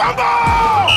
¡Vamos!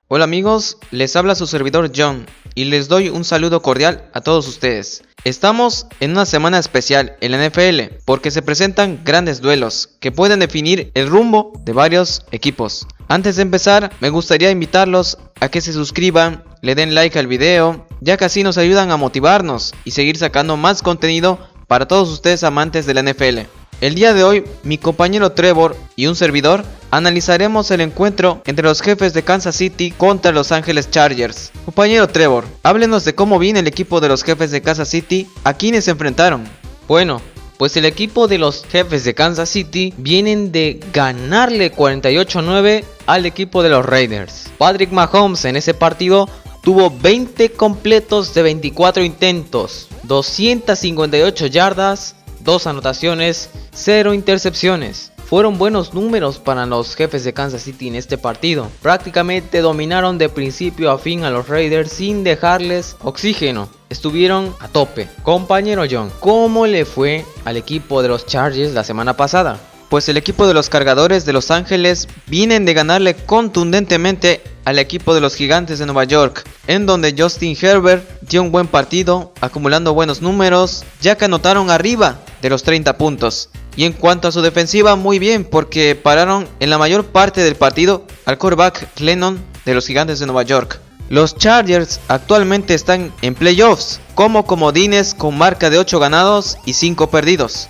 Hola amigos, les habla su servidor John y les doy un saludo cordial a todos ustedes. Estamos en una semana especial en la NFL porque se presentan grandes duelos que pueden definir el rumbo de varios equipos. Antes de empezar, me gustaría invitarlos a que se suscriban, le den like al video, ya que así nos ayudan a motivarnos y seguir sacando más contenido para todos ustedes amantes de la NFL. El día de hoy, mi compañero Trevor y un servidor analizaremos el encuentro entre los Jefes de Kansas City contra Los Ángeles Chargers. Compañero Trevor, háblenos de cómo viene el equipo de los Jefes de Kansas City, ¿a quiénes se enfrentaron? Bueno, pues el equipo de los Jefes de Kansas City vienen de ganarle 48-9 al equipo de los Raiders. Patrick Mahomes en ese partido tuvo 20 completos de 24 intentos, 258 yardas, 2 anotaciones, 0 intercepciones. Fueron buenos números para los Jefes de Kansas City en este partido. Prácticamente dominaron de principio a fin a los Raiders sin dejarles oxígeno. Estuvieron a tope. Compañero John, ¿cómo le fue al equipo de los Chargers la semana pasada? Pues el equipo de los Cargadores de Los Ángeles vienen de ganarle contundentemente al equipo de los Gigantes de Nueva York, en donde Justin Herbert dio un buen partido, acumulando buenos números, ya que anotaron arriba de los 30 puntos. Y en cuanto a su defensiva, muy bien, porque pararon en la mayor parte del partido al quarterback Glennon de los Gigantes de Nueva York. Los Chargers actualmente están en playoffs, como comodines con marca de 8 ganados y 5 perdidos.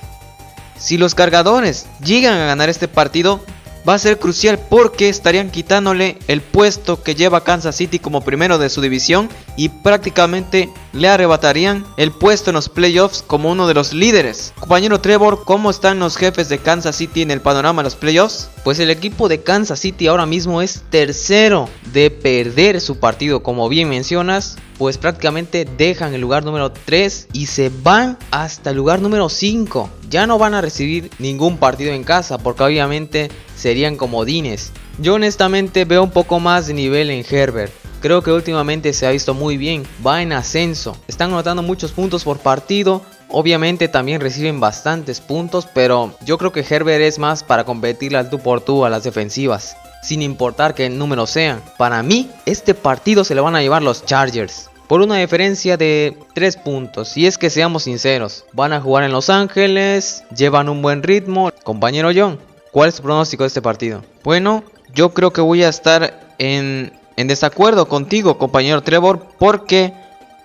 Si los Cargadores llegan a ganar este partido, va a ser crucial porque estarían quitándole el puesto que lleva Kansas City como primero de su división y prácticamente le arrebatarían el puesto en los playoffs como uno de los líderes. Compañero Trevor, ¿cómo están los Jefes de Kansas City en el panorama de los playoffs? Pues el equipo de Kansas City ahora mismo es tercero de perder su partido, como bien mencionas. Pues prácticamente dejan el lugar número 3 y se van hasta el lugar número 5. Ya no van a recibir ningún partido en casa porque obviamente serían comodines. Yo honestamente veo un poco más de nivel en Herbert. Creo que últimamente se ha visto muy bien, va en ascenso. Están anotando muchos puntos por partido. Obviamente también reciben bastantes puntos, pero yo creo que Herbert es más para competirle al tú por tú a las defensivas, sin importar qué número sean. Para mí, este partido se lo van a llevar los Chargers por una diferencia de 3 puntos. Y es que seamos sinceros, van a jugar en Los Ángeles, llevan un buen ritmo. Compañero John, ¿cuál es tu pronóstico de este partido? Bueno, yo creo que voy a estar en desacuerdo contigo, compañero Trevor, porque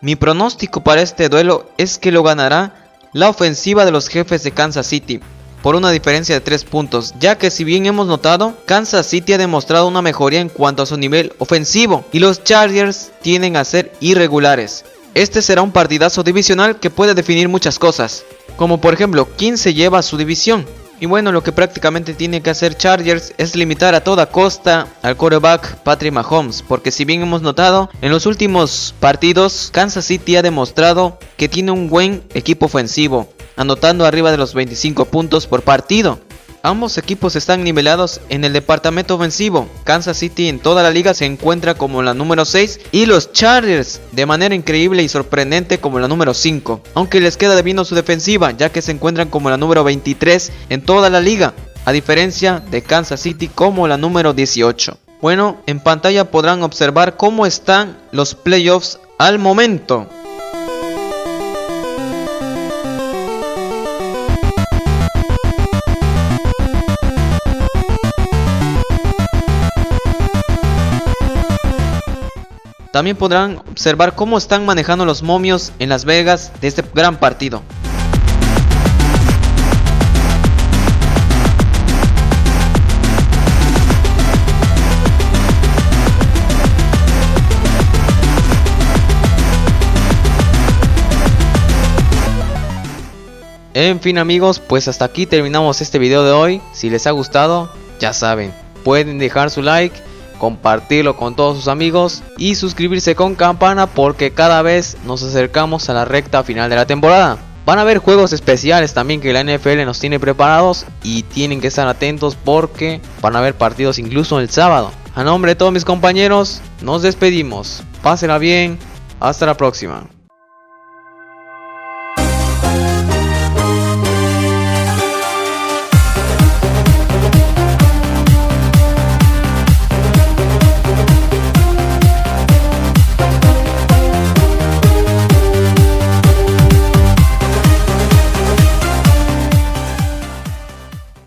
mi pronóstico para este duelo es que lo ganará la ofensiva de los Jefes de Kansas City por una diferencia de 3 puntos, ya que si bien hemos notado, Kansas City ha demostrado una mejoría en cuanto a su nivel ofensivo y los Chargers tienden a ser irregulares. Este será un partidazo divisional que puede definir muchas cosas, como por ejemplo, quién se lleva su división. Y bueno, lo que prácticamente tiene que hacer Chargers es limitar a toda costa al quarterback Patrick Mahomes, porque si bien hemos notado, en los últimos partidos Kansas City ha demostrado que tiene un buen equipo ofensivo, anotando arriba de los 25 puntos por partido. Ambos equipos están nivelados en el departamento ofensivo. Kansas City en toda la liga se encuentra como la número 6 y los Chargers de manera increíble y sorprendente como la número 5. Aunque les queda debiendo su defensiva, ya que se encuentran como la número 23 en toda la liga, a diferencia de Kansas City como la número 18. Bueno, en pantalla podrán observar cómo están los playoffs al momento. También podrán observar cómo están manejando los momios en Las Vegas de este gran partido. En fin amigos, pues hasta aquí terminamos este video de hoy. Si les ha gustado, ya saben, pueden dejar su like, compartirlo con todos sus amigos y suscribirse con campana porque cada vez nos acercamos a la recta final de la temporada. Van a haber juegos especiales también que la NFL nos tiene preparados y tienen que estar atentos porque van a haber partidos incluso el sábado. A nombre de todos mis compañeros, nos despedimos. Pásenla bien. Hasta la próxima.